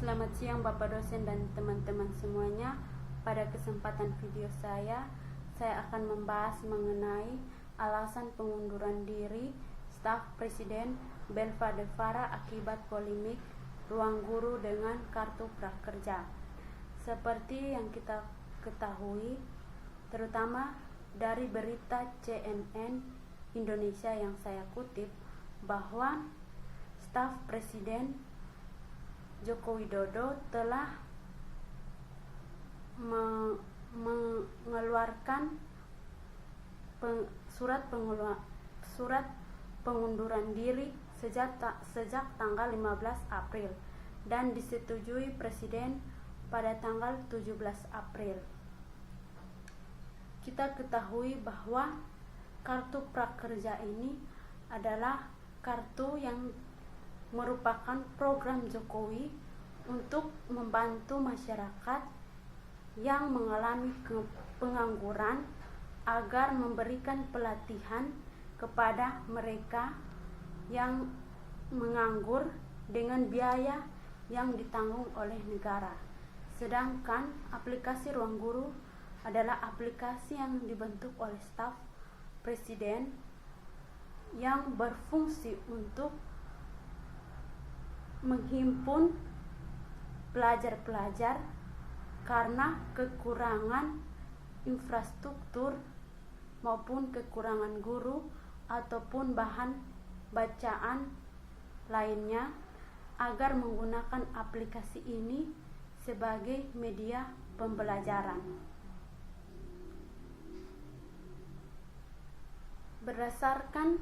Selamat siang Bapak dosen dan teman-teman semuanya. Pada kesempatan video saya akan membahas mengenai alasan pengunduran diri staf Presiden Belva Devara akibat polemik ruang guru dengan kartu prakerja. Seperti yang kita ketahui, terutama dari berita CNN Indonesia yang saya kutip, bahwa staf Presiden Joko Widodo telah mengeluarkan surat pengunduran diri sejak tanggal 15 April dan disetujui Presiden pada tanggal 17 April. Kita ketahui bahwa kartu prakerja ini adalah kartu yang merupakan program Jokowi untuk membantu masyarakat yang mengalami pengangguran agar memberikan pelatihan kepada mereka yang menganggur dengan biaya yang ditanggung oleh negara. Sedangkan aplikasi Ruang Guru adalah aplikasi yang dibentuk oleh staf Presiden yang berfungsi untuk menghimpun pelajar-pelajar karena kekurangan infrastruktur maupun kekurangan guru ataupun bahan bacaan lainnya, agar menggunakan aplikasi ini sebagai media pembelajaran. Berdasarkan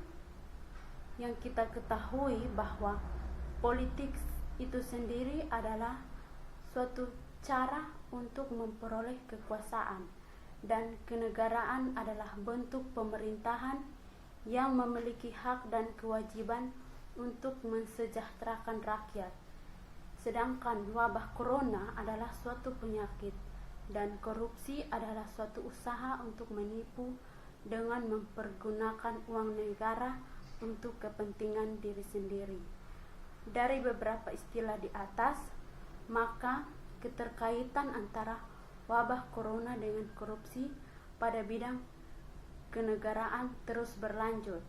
yang kita ketahui bahwa politik itu sendiri adalah suatu cara untuk memperoleh kekuasaan, dan kenegaraan adalah bentuk pemerintahan yang memiliki hak dan kewajiban untuk mensejahterakan rakyat. Sedangkan wabah corona adalah suatu penyakit dan korupsi adalah suatu usaha untuk menipu dengan mempergunakan uang negara untuk kepentingan diri sendiri. Dari beberapa istilah di atas, maka keterkaitan antara wabah corona dengan korupsi pada bidang kenegaraan terus berlanjut.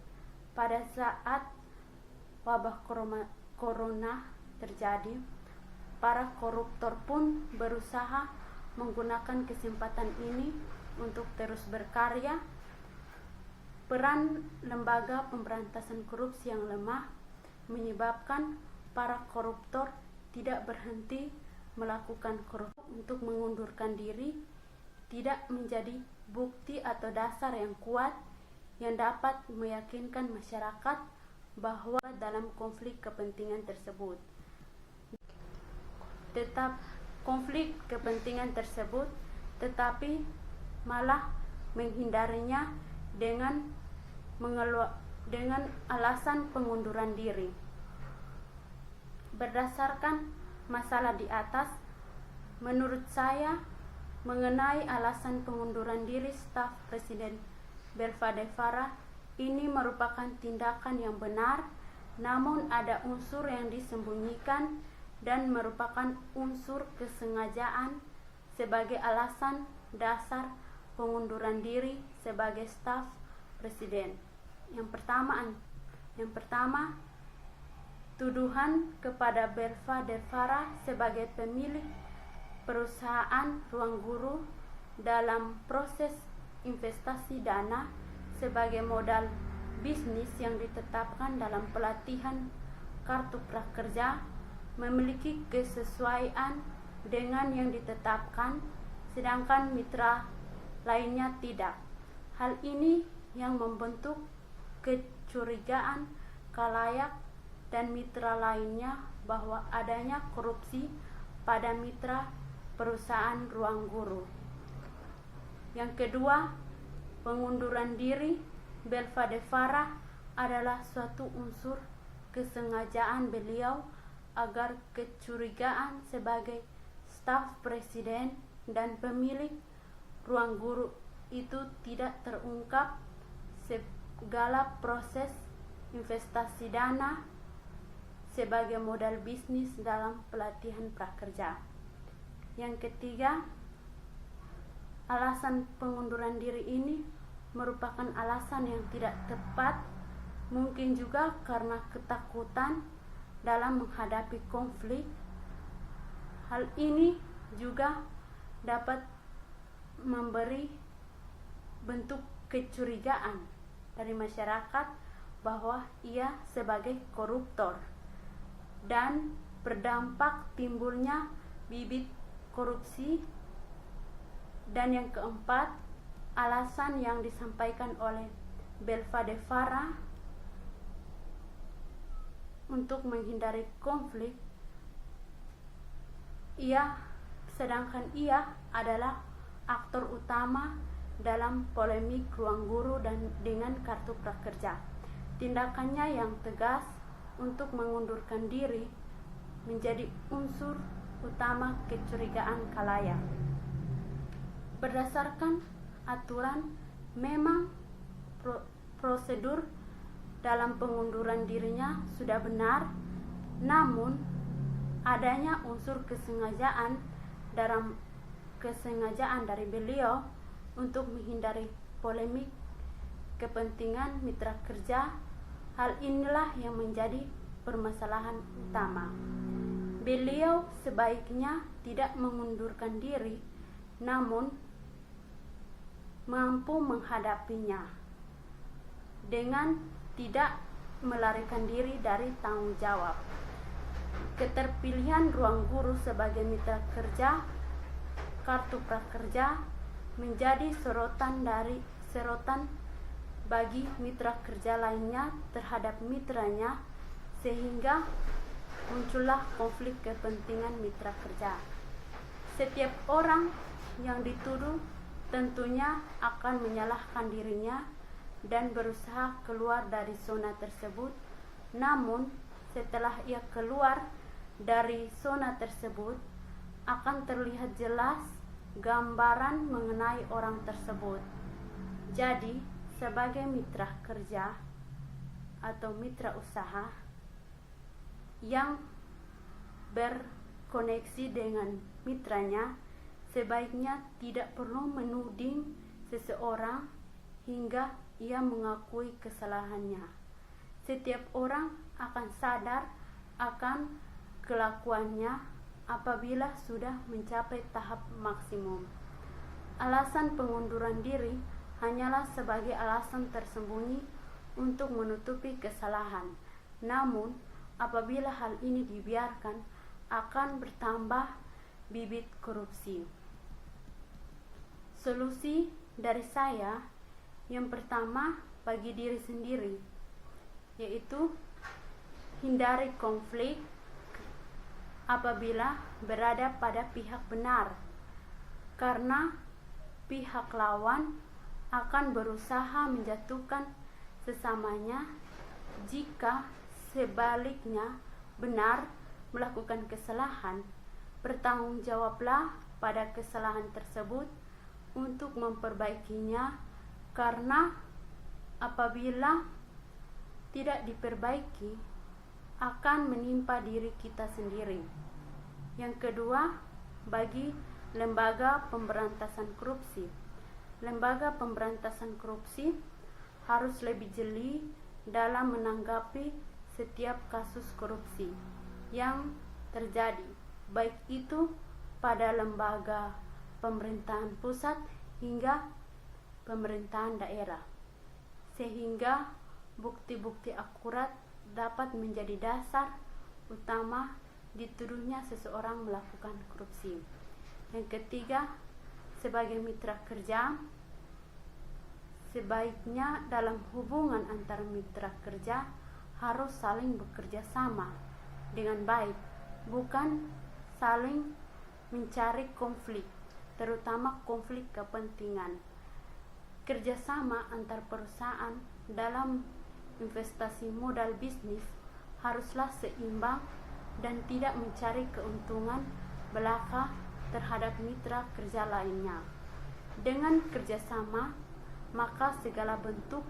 Pada saat wabah corona terjadi, para koruptor pun berusaha menggunakan kesempatan ini untuk terus berkarya. Peran lembaga pemberantasan korupsi yang lemah menyebabkan para koruptor tidak berhenti melakukan korupsi. Untuk mengundurkan diri tidak menjadi bukti atau dasar yang kuat yang dapat meyakinkan masyarakat bahwa dalam konflik kepentingan tersebut. Tetapi malah menghindarinya dengan alasan pengunduran diri. Berdasarkan masalah di atas, menurut saya mengenai alasan pengunduran diri staf Presiden Belva Devara ini merupakan tindakan yang benar, namun ada unsur yang disembunyikan dan merupakan unsur kesengajaan sebagai alasan dasar pengunduran diri sebagai staf Presiden. Yang pertama, tuduhan kepada Belva Devara sebagai pemilik perusahaan Ruang Guru dalam proses investasi dana sebagai modal bisnis yang ditetapkan dalam pelatihan kartu prakerja memiliki kesesuaian dengan yang ditetapkan, sedangkan mitra lainnya tidak. Hal ini yang membentuk kecurigaan khalayak dan mitra lainnya bahwa adanya korupsi pada mitra perusahaan Ruang Guru. Yang kedua, pengunduran diri Belva Devara adalah suatu unsur kesengajaan beliau agar kecurigaan sebagai staf Presiden dan pemilik Ruang Guru itu tidak terungkap. Segala proses investasi dana sebagai modal bisnis dalam pelatihan prakerja. Yang ketiga, alasan pengunduran diri ini merupakan alasan yang tidak tepat, mungkin juga karena ketakutan dalam menghadapi konflik. Hal ini juga dapat memberi bentuk kecurigaan dari masyarakat bahwa ia sebagai koruptor dan berdampak timbulnya bibit korupsi. Dan yang keempat, alasan yang disampaikan oleh Belva de Farah untuk menghindari konflik, sedangkan ia adalah aktor utama dalam polemik ruang guru dan dengan kartu prakerja. Tindakannya yang tegas untuk mengundurkan diri menjadi unsur utama kecurigaan khalayak. Berdasarkan aturan, memang prosedur dalam pengunduran dirinya sudah benar, namun adanya unsur kesengajaan dari beliau untuk menghindari polemik kepentingan mitra kerja. Hal inilah yang menjadi permasalahan utama. Beliau sebaiknya tidak mengundurkan diri, namun mampu menghadapinya dengan tidak melarikan diri dari tanggung jawab. Keterpilihan ruang guru sebagai mitra kerja kartu prakerja menjadi sorotan bagi mitra kerja lainnya terhadap mitranya, sehingga muncullah konflik kepentingan mitra kerja. Setiap orang yang dituduh tentunya akan menyalahkan dirinya dan berusaha keluar dari zona tersebut. Namun setelah ia keluar dari zona tersebut, akan terlihat jelas gambaran mengenai orang tersebut. Jadi, sebagai mitra kerja atau mitra usaha yang berkoneksi dengan mitranya, sebaiknya tidak perlu menuding seseorang hingga ia mengakui kesalahannya. Setiap orang akan sadar akan kelakuannya apabila sudah mencapai tahap maksimum. Alasan pengunduran diri hanyalah sebagai alasan tersembunyi untuk menutupi kesalahan. Namun, apabila hal ini dibiarkan, akan bertambah bibit korupsi. Solusi dari saya yang pertama bagi diri sendiri, yaitu hindari konflik apabila berada pada pihak benar, karena pihak lawan akan berusaha menjatuhkan sesamanya. Jika sebaliknya benar melakukan kesalahan, bertanggungjawablah pada kesalahan tersebut untuk memperbaikinya, karena apabila tidak diperbaiki akan menimpa diri kita sendiri. Yang kedua, bagi lembaga pemberantasan korupsi. Lembaga pemberantasan korupsi harus lebih jeli dalam menanggapi setiap kasus korupsi yang terjadi, baik itu pada lembaga pemerintahan pusat hingga pemerintahan daerah, sehingga bukti-bukti akurat dapat menjadi dasar utama dituduhnya seseorang melakukan korupsi. Yang ketiga, sebagai mitra kerja, sebaiknya dalam hubungan antar mitra kerja harus saling bekerja sama dengan baik, bukan saling mencari konflik, terutama konflik kepentingan. Kerjasama antar perusahaan dalam investasi modal bisnis haruslah seimbang dan tidak mencari keuntungan belaka terhadap mitra kerja lainnya. Dengan kerjasama, maka segala bentuk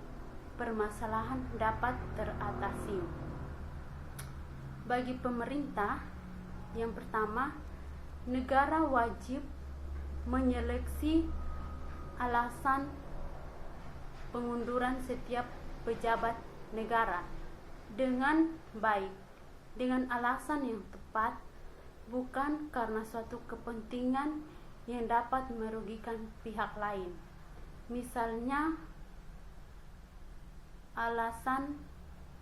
permasalahan dapat teratasi. Bagi pemerintah, yang pertama, negara wajib menyeleksi alasan pengunduran setiap pejabat negara dengan baik, dengan alasan yang tepat, bukan karena suatu kepentingan yang dapat merugikan pihak lain. Misalnya, alasan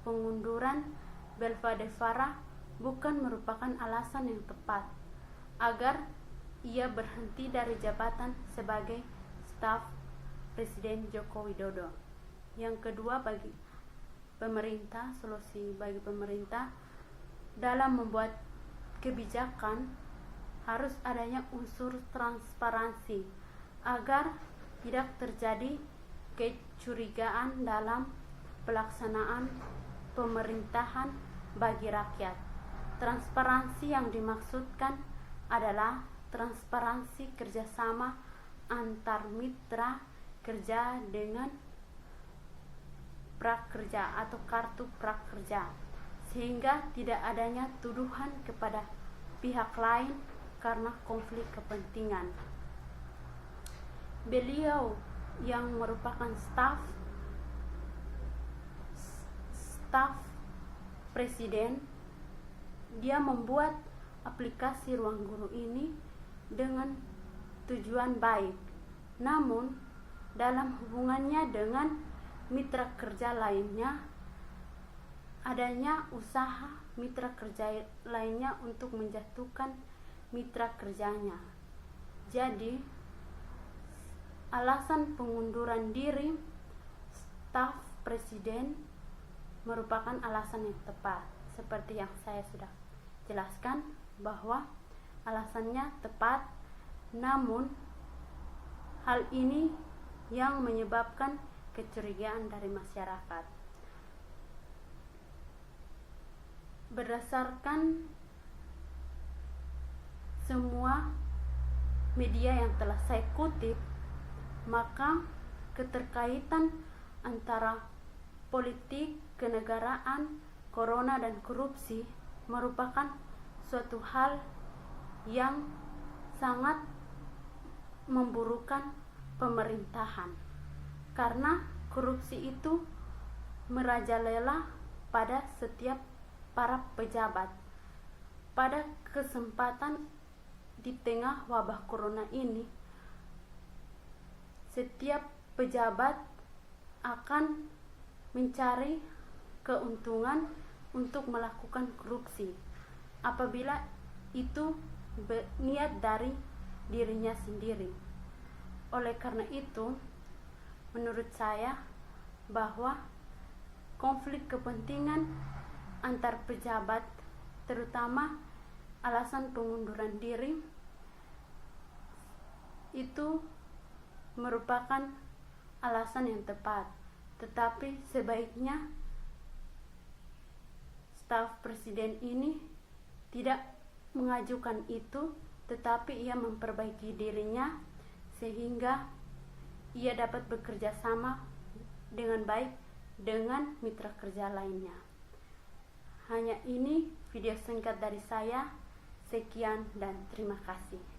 pengunduran Belva de Farah bukan merupakan alasan yang tepat agar ia berhenti dari jabatan sebagai staf Presiden Joko Widodo. Yang kedua, bagi pemerintah, solusi bagi pemerintah dalam membuat kebijakan harus adanya unsur transparansi agar tidak terjadi kecurigaan dalam pelaksanaan pemerintahan bagi rakyat. Transparansi yang dimaksudkan adalah transparansi kerjasama antar mitra kerja dengan prakerja atau kartu prakerja, sehingga tidak adanya tuduhan kepada pihak lain karena konflik kepentingan. Beliau yang merupakan staf presiden, dia membuat aplikasi Ruang Guru ini dengan tujuan baik. Namun dalam hubungannya dengan mitra kerja lainnya, adanya usaha mitra kerja lainnya untuk menjatuhkan mitra kerjanya. Jadi, alasan pengunduran diri staf presiden merupakan alasan yang tepat. Seperti yang saya sudah jelaskan bahwa alasannya tepat, namun hal ini yang menyebabkan kecurigaan dari masyarakat. Berdasarkan semua media yang telah saya kutip, maka keterkaitan antara politik, kenegaraan, corona, dan korupsi merupakan suatu hal yang sangat memburukan pemerintahan, karena korupsi itu merajalela pada setiap para pejabat. Pada kesempatan di tengah wabah corona ini, setiap pejabat akan mencari keuntungan untuk melakukan korupsi apabila itu niat dari dirinya sendiri. Oleh karena itu, menurut saya bahwa konflik kepentingan antar pejabat, terutama alasan pengunduran diri, itu merupakan alasan yang tepat. Tetapi sebaiknya staf presiden ini tidak mengajukan itu, tetapi ia memperbaiki dirinya sehingga ia dapat bekerja sama dengan baik dengan mitra kerja lainnya. Hanya ini video singkat dari saya. Sekian dan terima kasih.